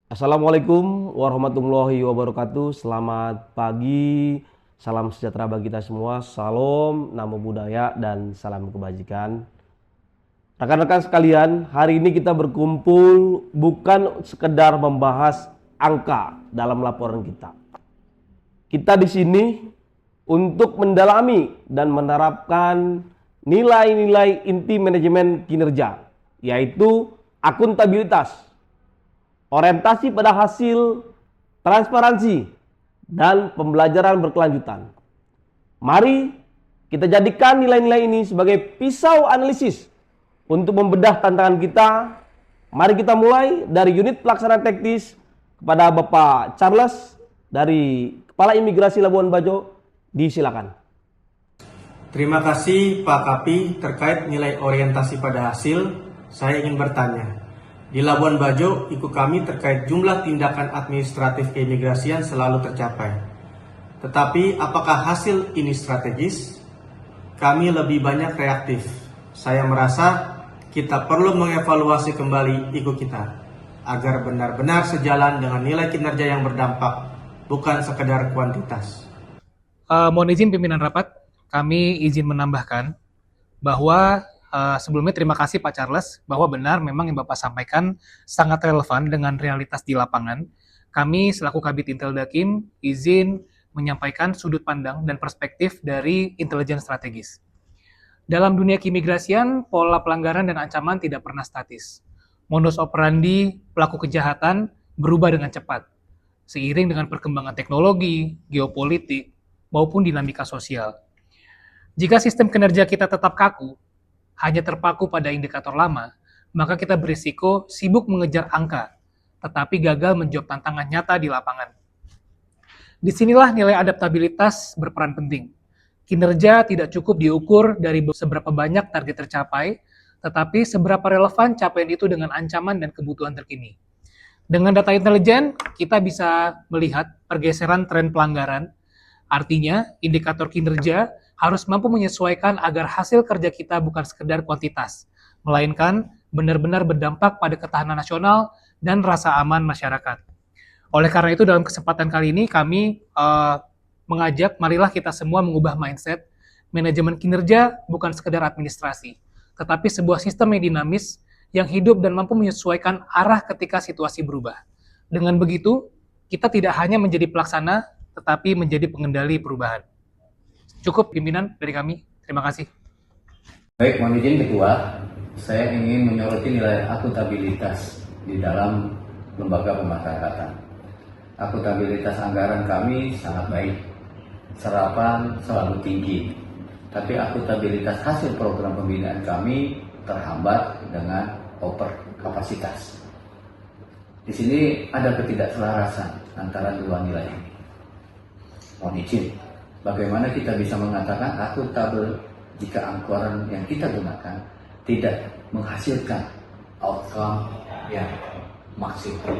Assalamualaikum warahmatullahi wabarakatuh. Selamat pagi, salam sejahtera bagi kita semua. Salam, namo budaya, dan salam kebajikan. Rekan-rekan sekalian, hari ini kita berkumpul bukan sekedar membahas angka dalam laporan kita. Kita di sini untuk mendalami dan menerapkan nilai-nilai inti manajemen kinerja, yaitu akuntabilitas, orientasi pada hasil, transparansi, dan pembelajaran berkelanjutan. Mari kita jadikan nilai-nilai ini sebagai pisau analisis untuk membedah tantangan kita. Mari kita mulai dari unit pelaksanaan teknis kepada Bapak Charles dari Kepala Imigrasi Labuan Bajo. Disilakan. Terima kasih Pak Kapi. Terkait nilai orientasi pada hasil, saya ingin bertanya. Di Labuan Bajo, ikut kami terkait jumlah tindakan administratif keimigrasian selalu tercapai. Tetapi apakah hasil ini strategis? Kami lebih banyak reaktif. Saya merasa kita perlu mengevaluasi kembali ikut kita agar benar-benar sejalan dengan nilai kinerja yang berdampak, bukan sekedar kuantitas. Mohon izin pimpinan rapat, kami izin menambahkan bahwa sebelumnya terima kasih Pak Charles bahwa benar memang yang Bapak sampaikan sangat relevan dengan realitas di lapangan. Kami selaku Kabid Intel Dakim izin menyampaikan sudut pandang dan perspektif dari intelijen strategis. Dalam dunia keimigrasian, pola pelanggaran dan ancaman tidak pernah statis. Modus operandi pelaku kejahatan berubah dengan cepat, seiring dengan perkembangan teknologi, geopolitik, maupun dinamika sosial. Jika sistem kinerja kita tetap kaku, hanya terpaku pada indikator lama, maka kita berisiko sibuk mengejar angka, tetapi gagal menjawab tantangan nyata di lapangan. Disinilah nilai adaptabilitas berperan penting. Kinerja tidak cukup diukur dari seberapa banyak target tercapai, tetapi seberapa relevan capaian itu dengan ancaman dan kebutuhan terkini. Dengan data intelijen, kita bisa melihat pergeseran tren pelanggaran. Artinya, indikator kinerja harus mampu menyesuaikan agar hasil kerja kita bukan sekedar kuantitas, melainkan benar-benar berdampak pada ketahanan nasional dan rasa aman masyarakat. Oleh karena itu, dalam kesempatan kali ini kami mengajak, marilah kita semua mengubah mindset. Manajemen kinerja bukan sekedar administrasi, tetapi sebuah sistem yang dinamis, yang hidup dan mampu menyesuaikan arah ketika situasi berubah. Dengan begitu, kita tidak hanya menjadi pelaksana, tetapi menjadi pengendali perubahan. Cukup pimpinan dari kami. Terima kasih. Baik, mohon izin Ketua, saya ingin menyoroti nilai akuntabilitas di dalam lembaga pemasyarakatan. Akuntabilitas anggaran kami sangat baik, serapan selalu tinggi, tapi akuntabilitas hasil program pembinaan kami terhambat dengan over kapasitas. Di sini ada ketidakselarasan antara dua nilai ini. Mohon izin, bagaimana kita bisa mengatakan akuntabel jika anggaran yang kita gunakan tidak menghasilkan outcome yang maksimal?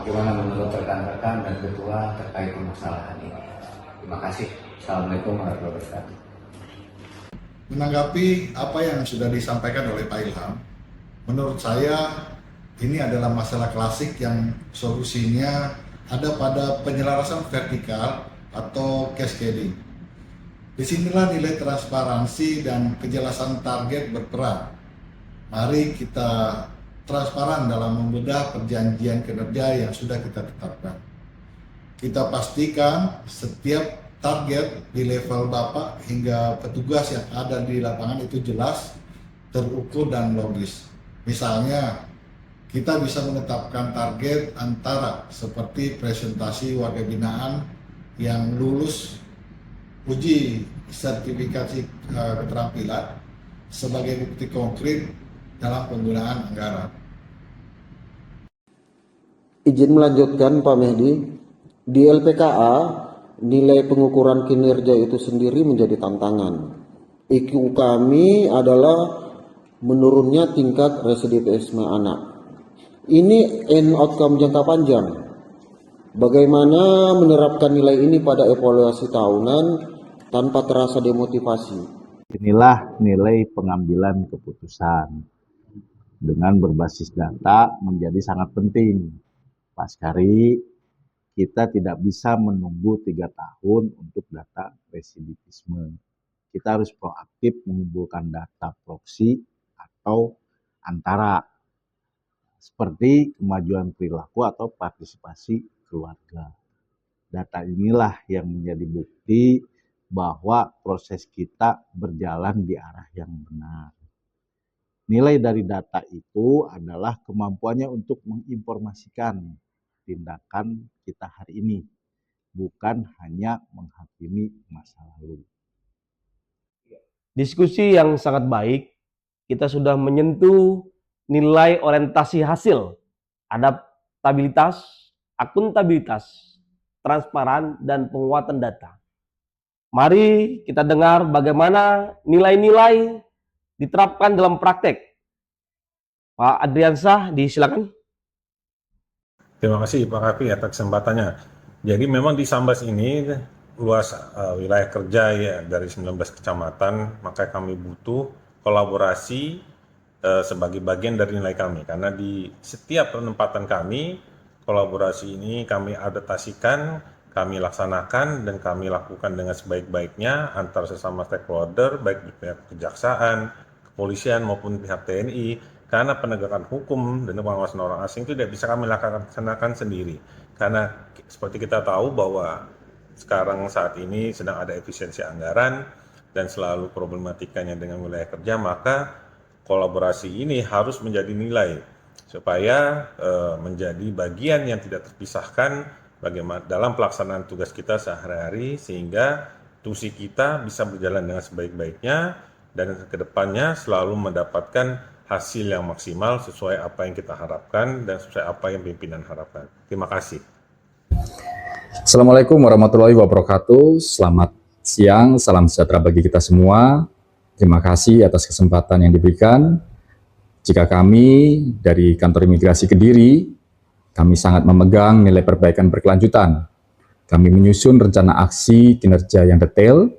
Bagaimana menurut rekan-rekan dan ketua terkait permasalahan ini? Terima kasih. Assalamualaikum warahmatullahi wabarakatuh. Menanggapi apa yang sudah disampaikan oleh Pak Ilham, menurut saya ini adalah masalah klasik yang solusinya ada pada penyelarasan vertikal atau cascading. Disinilah nilai transparansi dan kejelasan target berperan. Mari kita transparan dalam membedah perjanjian kinerja yang sudah kita tetapkan. Kita pastikan setiap target di level Bapak hingga petugas yang ada di lapangan itu jelas, terukur dan logis. Misalnya, kita bisa menetapkan target antara seperti presentasi warga binaan yang lulus uji sertifikasi keterampilan sebagai bukti konkret dalam penggunaan anggaran. Izin melanjutkan Pak Mehdi, di LPKA nilai pengukuran kinerja itu sendiri menjadi tantangan. IQ kami adalah menurunnya tingkat residivisme anak. Ini end outcome jangka panjang. Bagaimana menerapkan nilai ini pada evaluasi tahunan tanpa terasa demotivasi? Inilah nilai pengambilan keputusan. dengan berbasis data menjadi sangat penting. Pak Skari, kita tidak bisa menunggu 3 tahun untuk data residivisme. Kita harus proaktif mengumpulkan data proksi atau antara, seperti kemajuan perilaku atau partisipasi keluarga. Data inilah yang menjadi bukti bahwa proses kita berjalan di arah yang benar. Nilai dari data itu adalah kemampuannya untuk menginformasikan tindakan kita hari ini, bukan hanya menghakimi masa lalu. Diskusi yang sangat baik, kita sudah menyentuh nilai orientasi hasil, adaptabilitas, akuntabilitas, transparan, dan penguatan data. Mari kita dengar bagaimana nilai-nilai diterapkan dalam praktek. Pak Adriansah, disilakan. Terima kasih Pak Kapi atas kesempatannya. Jadi memang di Sambas ini luas wilayah kerja ya dari 19 kecamatan, maka kami butuh kolaborasi sebagai bagian dari nilai kami. Karena di setiap penempatan kami, kolaborasi ini kami adaptasikan, kami laksanakan, dan kami lakukan dengan sebaik-baiknya antar sesama stakeholder, baik di pihak kejaksaan, kepolisian maupun pihak TNI. Karena penegakan hukum dan pengawasan orang asing itu tidak bisa kami laksanakan sendiri. Karena seperti kita tahu bahwa sekarang saat ini sedang ada efisiensi anggaran dan selalu problematikanya dengan wilayah kerja, maka kolaborasi ini harus menjadi nilai supaya menjadi bagian yang tidak terpisahkan bagaimana dalam pelaksanaan tugas kita sehari-hari, sehingga tusi kita bisa berjalan dengan sebaik-baiknya dan kedepannya selalu mendapatkan hasil yang maksimal sesuai apa yang kita harapkan dan sesuai apa yang pimpinan harapkan. Terima kasih. Assalamualaikum warahmatullahi wabarakatuh. Selamat siang, salam sejahtera bagi kita semua. Terima kasih atas kesempatan yang diberikan. Jika kami dari Kantor Imigrasi Kediri, kami sangat memegang nilai perbaikan berkelanjutan. Kami menyusun rencana aksi kinerja yang detail,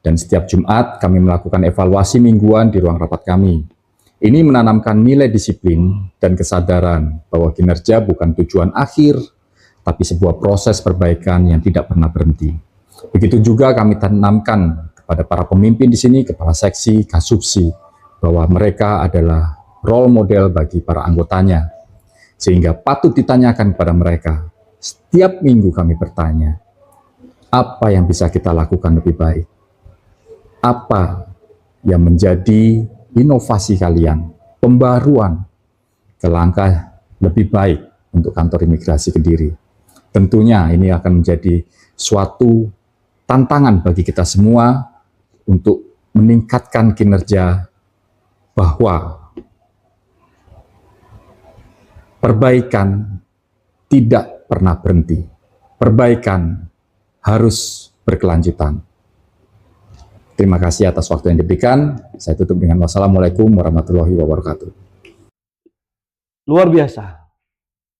dan setiap Jumat kami melakukan evaluasi mingguan di ruang rapat kami. Ini menanamkan nilai disiplin dan kesadaran bahwa kinerja bukan tujuan akhir, tapi sebuah proses perbaikan yang tidak pernah berhenti. Begitu juga kami tanamkan kepada para pemimpin di sini, kepala seksi, kasubsi, bahwa mereka adalah role model bagi para anggotanya. Sehingga patut ditanyakan kepada mereka, setiap minggu kami bertanya, apa yang bisa kita lakukan lebih baik? Apa yang menjadi inovasi kalian, pembaruan ke langkah lebih baik untuk Kantor Imigrasi Kediri. Tentunya ini akan menjadi suatu tantangan bagi kita semua untuk meningkatkan kinerja, bahwa perbaikan tidak pernah berhenti. Perbaikan harus berkelanjutan. Terima kasih atas waktu yang diberikan. Saya tutup dengan wassalamualaikum warahmatullahi wabarakatuh. Luar biasa.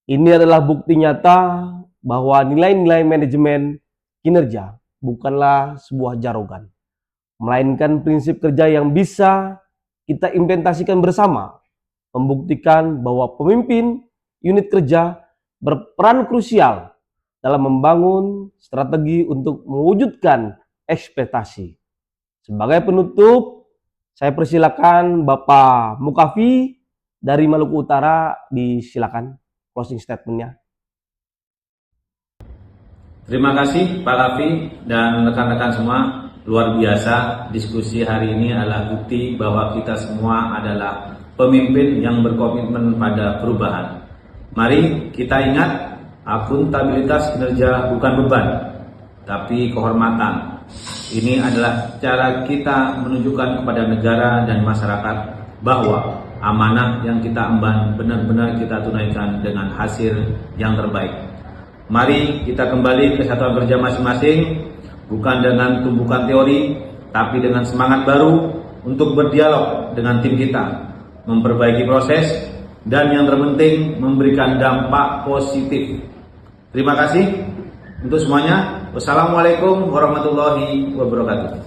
Ini adalah bukti nyata bahwa nilai-nilai manajemen kinerja bukanlah sebuah jargon, melainkan prinsip kerja yang bisa kita implementasikan bersama, membuktikan bahwa pemimpin unit kerja berperan krusial dalam membangun strategi untuk mewujudkan ekspektasi. Sebagai penutup, saya persilakan Bapak Mukafi dari Maluku Utara, disilakan closing statement-nya. Terima kasih Pak Kapi dan rekan-rekan semua. Luar biasa, diskusi hari ini adalah bukti bahwa kita semua adalah pemimpin yang berkomitmen pada perubahan. Mari kita ingat, akuntabilitas kinerja bukan beban, tapi kehormatan. Ini adalah cara kita menunjukkan kepada negara dan masyarakat bahwa amanah yang kita emban benar-benar kita tunaikan dengan hasil yang terbaik. Mari kita kembali ke satuan kerja masing-masing, bukan dengan tumpukan teori, tapi dengan semangat baru untuk berdialog dengan tim kita, memperbaiki proses, dan yang terpenting memberikan dampak positif. Terima kasih untuk semuanya. Wassalamualaikum warahmatullahi wabarakatuh.